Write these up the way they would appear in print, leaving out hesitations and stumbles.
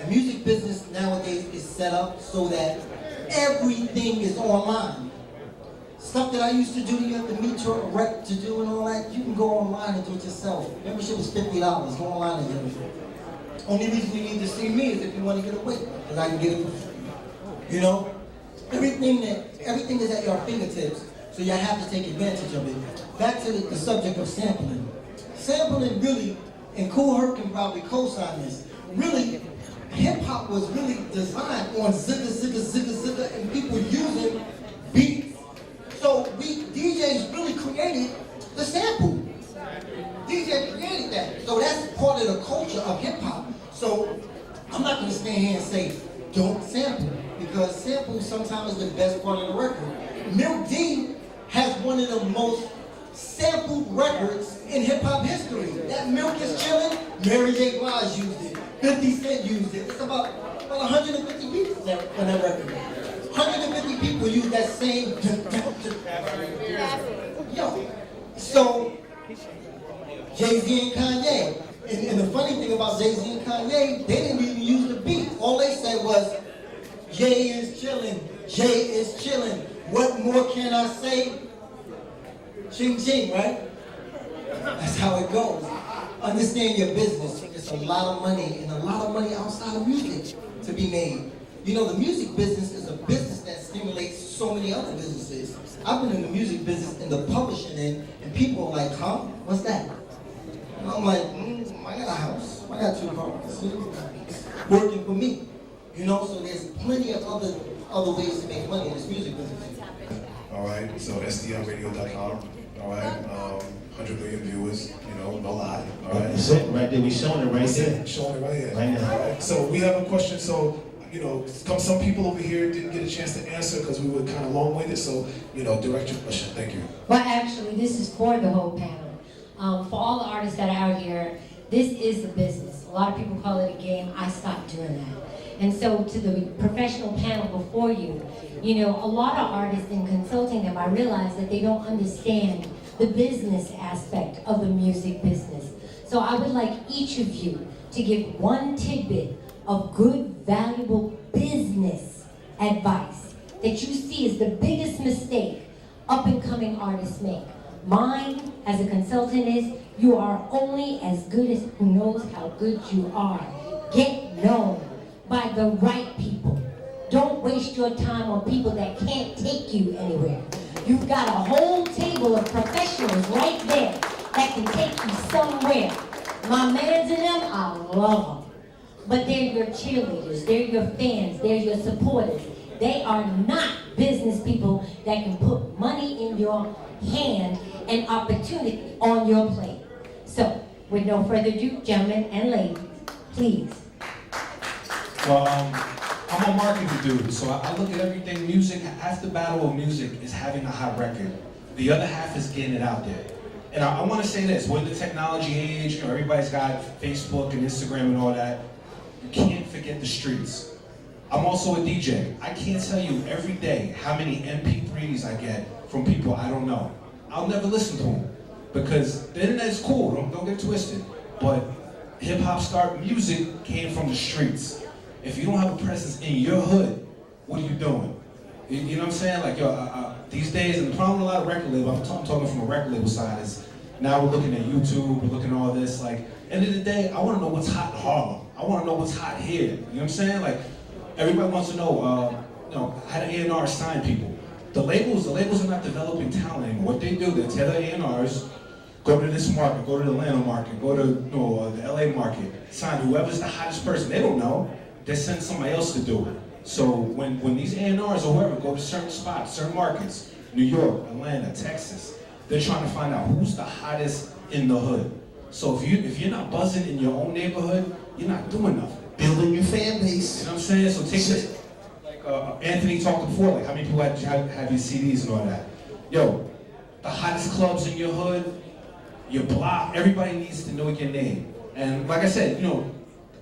The music business nowadays is set up so that everything is online. Stuff that I used to do, you have to meet your rep to do and all that, you can go online and do it yourself. Membership was $50, go online and do it. Only reason you need to see me is if you want to get away, because I can get it for free. You know? Everything is at your fingertips, so you have to take advantage of it. Back to the subject of sampling. Sampling really, and KOOL HERC can probably co-sign this, really, hip-hop was really designed on zigga, zigga, zigga, zigga, and people using beats. So DJs really created the sample. DJ created that. So that's part of the culture of hip-hop. So I'm not going to stand here and say, don't sample, because sample sometimes is the best part of the record. Milk D has one of the most sampled records in hip-hop history. That Milk is Chillin', Mary J. Blige used it, 50 Cent used it. It's about 150 people on that record. 150 people use that same. Yo, so Jay-Z and Kanye. And the funny thing about Jay-Z and Kanye, they didn't even use the beat. All they said was, Jay is chillin', Jay is chillin'. What more can I say? Ching ching, right? That's how it goes. Understand your business. It's a lot of money, and a lot of money outside of music to be made. You know, the music business is a business that stimulates so many other businesses. I've been in the music business in the publishing end, and people are like, huh? What's that? And I'm like, I got a house. I got 2 cars. Working for me. You know, so there's plenty of other ways to make money in this music business. All right, so SDRradio.com. All right, 100 million viewers, you know, no lie. All right. That's it, right there. We showing it right there. Showing it right here. Right now. All right. So we have a question. So, you know, some people over here didn't get a chance to answer because we were kind of long-winded. So, you know, direct your question. Thank you. Well, actually, this is for the whole panel. For all the artists that are out here, this is a business. A lot of people call it a game. I stopped doing that. And so to the professional panel before you, you know, a lot of artists in consulting them, I realize that they don't understand the business aspect of the music business. So I would like each of you to give one tidbit of good, valuable business advice that you see is the biggest mistake up-and-coming artists make. Mine, as a consultant, is you are only as good as who knows how good you are. Get known by the right people. Don't waste your time on people that can't take you anywhere. You've got a whole table of professionals right there that can take you somewhere. My mans and them, I love them. But they're your cheerleaders, they're your fans, they're your supporters. They are not business people that can put money in your hand and opportunity on your plate. So, with no further ado, gentlemen and ladies, please. Well, I'm a marketing dude, so I look at everything music. Half the battle of music is having a hot record. The other half is getting it out there. And I want to say this, we're in the technology age, you know, everybody's got Facebook and Instagram and all that. You can't forget the streets. I'm also a DJ. I can't tell you every day how many MP3s I get from people I don't know. I'll never listen to them because the internet is cool, don't get twisted. But hip-hop music came from the streets. If you don't have a presence in your hood, what are you doing? You know what I'm saying? Like, yo, these days, and the problem with a lot of record labels, I'm talking from a record label side, is now we're looking at YouTube, we're looking at all this. Like, end of the day, I want to know what's hot in Harlem. I want to know what's hot here. You know what I'm saying? Like, everybody wants to know, you know, how the A&R sign people. The labels are not developing talent anymore. What they do, they tell the A&Rs, go to this market, go to the Atlanta market, go to the LA market, sign whoever's the hottest person. They don't know. They send somebody else to do it. So when these A&Rs or whoever go to certain spots, certain markets, New York, Atlanta, Texas, they're trying to find out who's the hottest in the hood. So if you're not buzzing in your own neighborhood, you're not doing nothing. Building your fan base. You know what I'm saying? So take this, like Anthony talked before, like how many people have your CDs and all that. Yo, the hottest clubs in your hood, your block, everybody needs to know your name. And like I said, you know,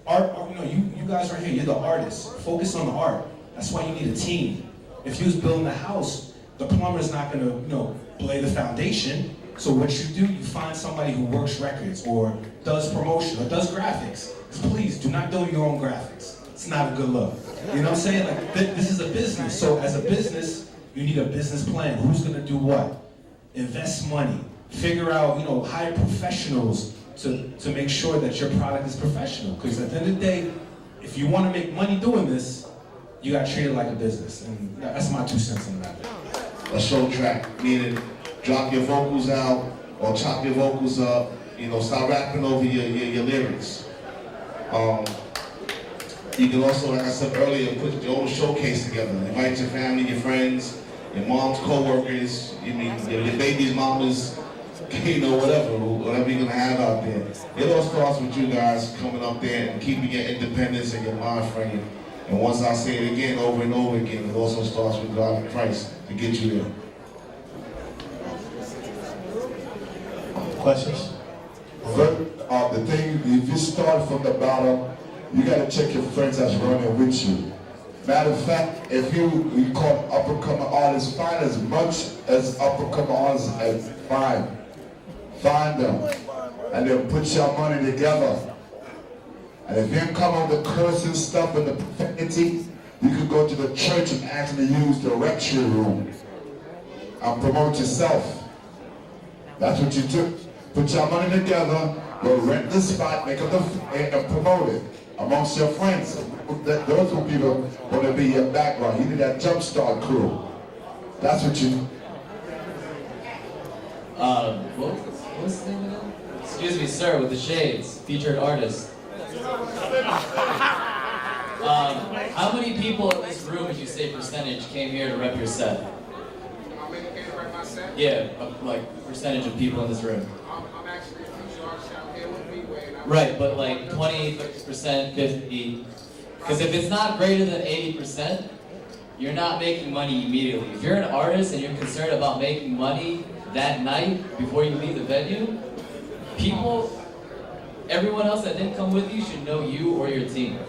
art, you know, you guys are here, you're the artists. Focus on the art. That's why you need a team. If you was building a house, the plumber's not gonna, you know, lay the foundation. So what you do, you find somebody who works records or does promotion or does graphics. Please do not do your own graphics. it's not a good look. You know what I'm saying? Like, this is a business. So as a business, you need a business plan. Who's gonna do what? Invest money. Figure out, you know, hire professionals to make sure that your product is professional. Because at the end of the day, if you want to make money doing this, you gotta treat it like a business. And that's my 2 cents on that. A show track, meaning drop your vocals out or chop your vocals up, you know, start rapping over your lyrics. You can also, like I said earlier, put your own showcase together. Invite your family, your friends, your mom's co-workers, your baby's mamas, you know, whatever you're gonna have out there. It all starts with you guys coming up there and keeping your independence and your mind frame. And once I say it again, over and over again, it also starts with God and Christ to get you there. Questions? The thing, if you start from the bottom, you gotta check your friends that's running with you. Matter of fact, if you call up-and-coming artists, find as much as up-and-coming artists as find them, and then put your money together. And if you come on the cursing stuff and the profanity, you could go to the church and actually use the lecture room and promote yourself. That's what you do. Put your money together, go rent the spot, make up and promote it amongst your friends. Those will be going to be your background. You need that jumpstart crew. That's what you do. What's the name again? Excuse me, sir, with the shades, featured artist. How many people in this room, if you say percentage, came here to rep your set? How many came to rep my set? Yeah, like percentage of people in this room. I'm actually a feature artist out here with B-Way. Right, but like 20%, 50. Because if it's not greater than 80%, you're not making money immediately. If you're an artist and you're concerned about making money that night before you leave the venue, everyone else that didn't come with you should know you or your team.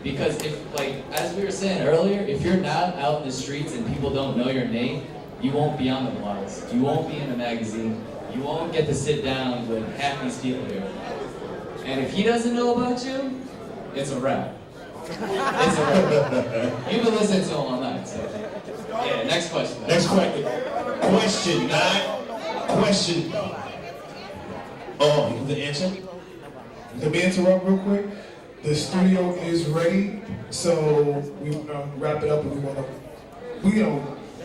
Because if, like, as we were saying earlier, if you're not out in the streets and people don't know your name, you won't be on the blogs, you won't be in a magazine, you won't get to sit down with half these people here. And if he doesn't know about you, it's a wrap. It's a wrap. You can listen to him all night, so. Yeah, next question. Next question. Question 9. Question. Oh, the answer? Let me interrupt real quick. The studio is ready, so we wrap it up, and we want to,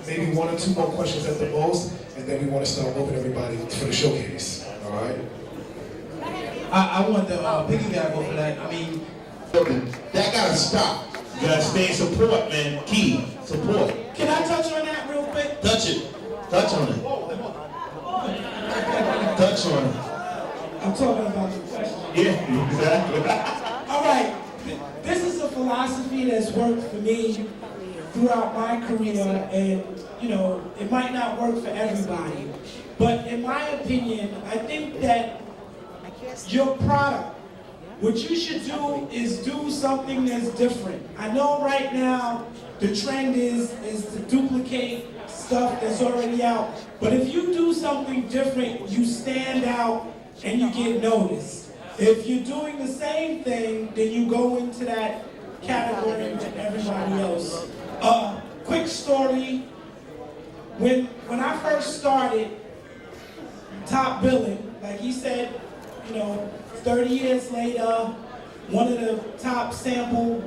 maybe 1 or 2 more questions at the most, and then we want to start moving everybody for the showcase. All right. I want to piggyback off of that. I mean, that gotta stop. You gotta stay in support, man. Key support. Can I touch on that real quick? Touch it. Touch on it. Touch on it. I'm talking about the question. Yeah, exactly. All right. This is a philosophy that's worked for me throughout my career, and it might not work for everybody. But in my opinion, I think that your product, what you should do is do something that's different. I know right now the trend is to duplicate stuff that's already out, but if you do something different, you stand out and you get noticed. If you're doing the same thing, then you go into that category with everybody else. Quick story, when I first started top billing, like he said, 30 years later, one of the top sample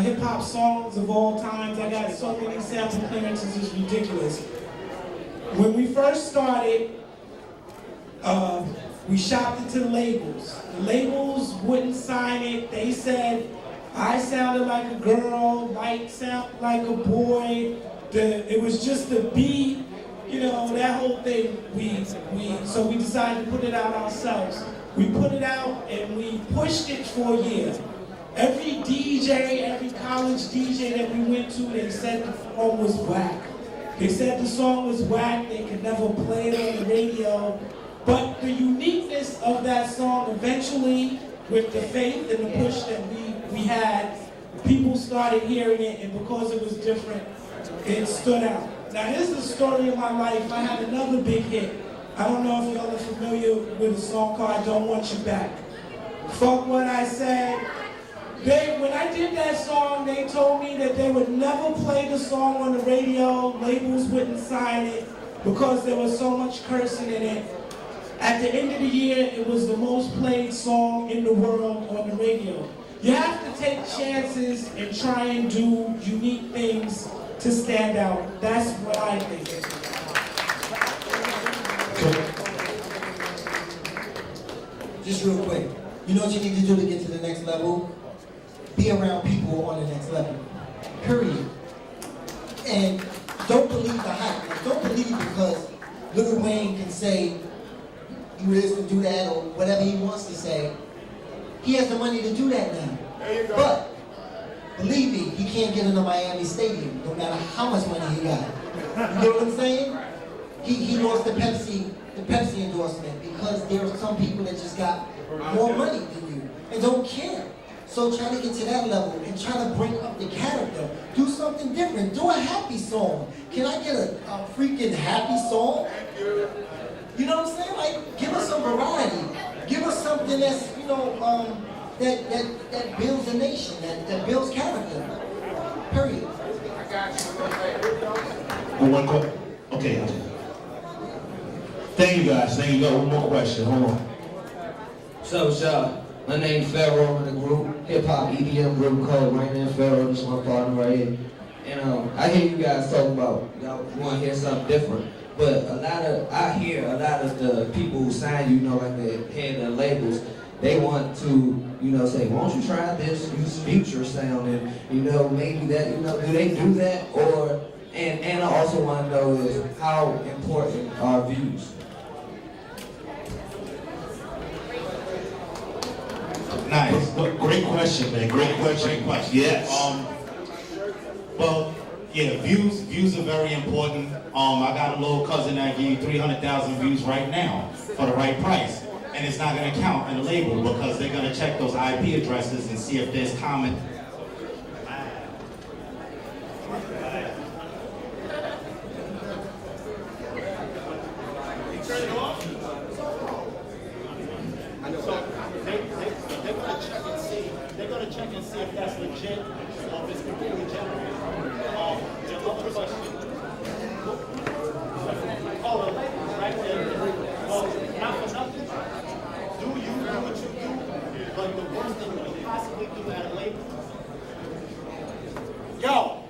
hip-hop songs of all times. I got so many sample clearances, it's ridiculous. When we first started, we shopped it to the labels. The labels wouldn't sign it. They said I sounded like a girl, Mike sounded like a boy. It was just the beat, that whole thing. So we decided to put it out ourselves. We put it out and we pushed it for a year. Every DJ, every college DJ that we went to, they said the song was whack. They said the song was whack, they could never play it on the radio. But the uniqueness of that song, eventually, with the faith and the push that we had, people started hearing it, and because it was different, it stood out. Now here's the story of my life. I had another big hit. I don't know if y'all are familiar with a song called I Don't Want You Back. Fuck what I said, When I did that song, they told me that they would never play the song on the radio, labels wouldn't sign it because there was so much cursing in it. At the end of the year, it was the most played song in the world on the radio. You have to take chances and try and do unique things to stand out. That's what I think. Just real quick, you know what you need to do to get to the next level? Be around people on the next level, period. And don't believe the hype. Like, don't believe because Lil Wayne can say, do this and do that, or whatever he wants to say. He has the money to do that now. There you go. But, believe me, he can't get into Miami Stadium, no matter how much money he got. You know what I'm saying? He lost the Pepsi endorsement because there are some people that just got more money than you and don't care. So try to get to that level and try to bring up the character. Do something different. Do a happy song. Can I get a freaking happy song? You know what I'm saying? Like, give us some variety. Give us something that's, you know, that builds a nation, that builds character. Period. I got you. Okay. Thank you guys. Thank you. Got one more question. Hold on. So, y'all, my name's Pharaoh in the group, hip hop EDM group called Rain and Pharaoh. This is my partner right here. And I hear you guys talk about y'all want to hear something different. But I hear a lot of the people who sign you, know, like the head of the labels, they want to, you know, say, why don't you try this, use future sound, and, you know, maybe that, you know, do they do that? Or, and I also want to know is how important are views? Nice. Great question, man. Great question. Yes. Well, yeah, views are very important. I got a little cousin that give you 300,000 views right now for the right price. And it's not gonna count in the label because they're gonna check those IP addresses and see if there's comment. They're gonna check and see if that's legit or if it's completely generated. The other question. Oh, the labels, right there. Well, not for nothing. Do what you do, but the worst thing you could possibly do at a label. Yo,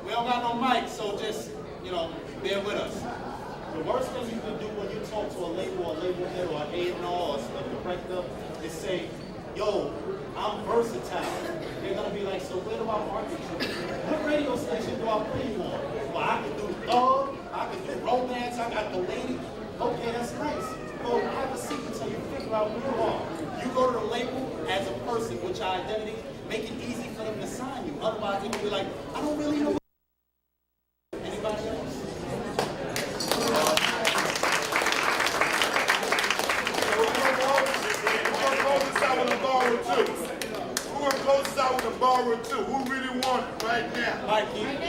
we don't got no mic, so just, you know, bear with us. The worst thing you can do when you talk to a label head or an A&R or a director is say, yo, I'm versatile. They're gonna be like, so where do I market you? What radio station do I play you on? Well, I can do thug, I can do romance, I got the lady. Okay, that's nice. Well, have a seat until you figure out who you are. You go to the label as a person with your identity, make it easy for them to sign you. Otherwise, they can be like, I don't really know. Anybody else? Who are closest out with a borrower too? Who really want it right now? Mikey. Right now.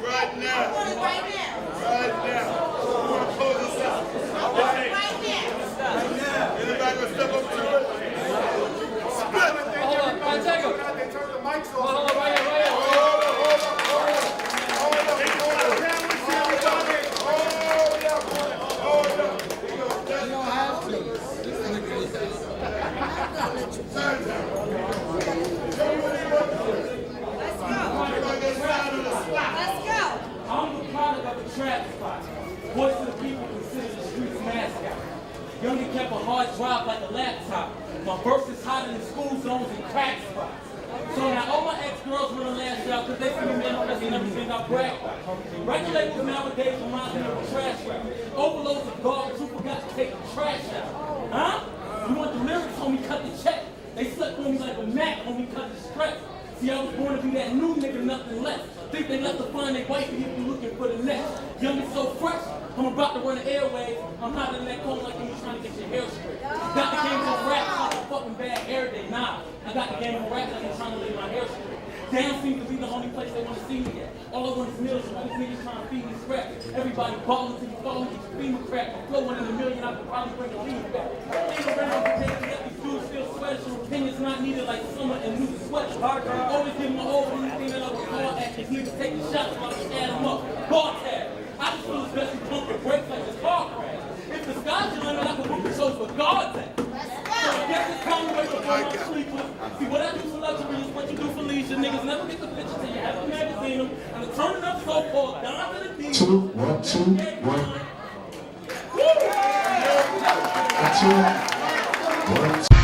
Right now. Right now. Who want to close us out? All right. Right now. Anybody gonna step up to it? Split. Hold on, take them. They turned the mics off. Hold on, right here. I'm the product of the trap spot. Voice of the people consider the streets mascot. Youngin kept a hard drive like a laptop. My verse is hotter than school zones and crack spots. So now all my ex-girls want to lash out because they see me manifesting everything I brag about. Record labels nowadays remind me of a trash rap. Overloads of garbage who forgot to take the trash out. Huh? You want the lyrics, homie, cut the check. They slept on me like a Mac, homie, cut the stress. See, I was born to be that new nigga, nothing less. Think they left to find their wife and you looking for the next. Young and so fresh, I'm about to run the airways. I'm not in that corner like you trying to get your hair straight. Got the game of rap, like a fucking bad hair day. Nah, I got the game of rap like I'm trying to lay my hair straight. Down seems to be the only place they want to see me at. All I want is millions, all these niggas trying to feed me scrap. Everybody balling till you fall and get your femur crack. I'm flowing in a million, I could probably bring a lead back. Ain't no ready on the page, let these dudes still sweat and repeat. when I needed like summer and new sweat. I always give them a whole anything that I was going at. These niggas take the shots while I stand them up. Guard tag. I just feel especially pump your brakes like this car crash. If the sky's your limit, I can book the shows for guard tag. So I guess it's time to wait before I'm sleepless. See, what I do for luxury is what you do for leisure. Niggas never get the picture till you have a magazine them. And the turning up so-called down to the D. 2, 1, 2, 1. 1, 2, 1, 2.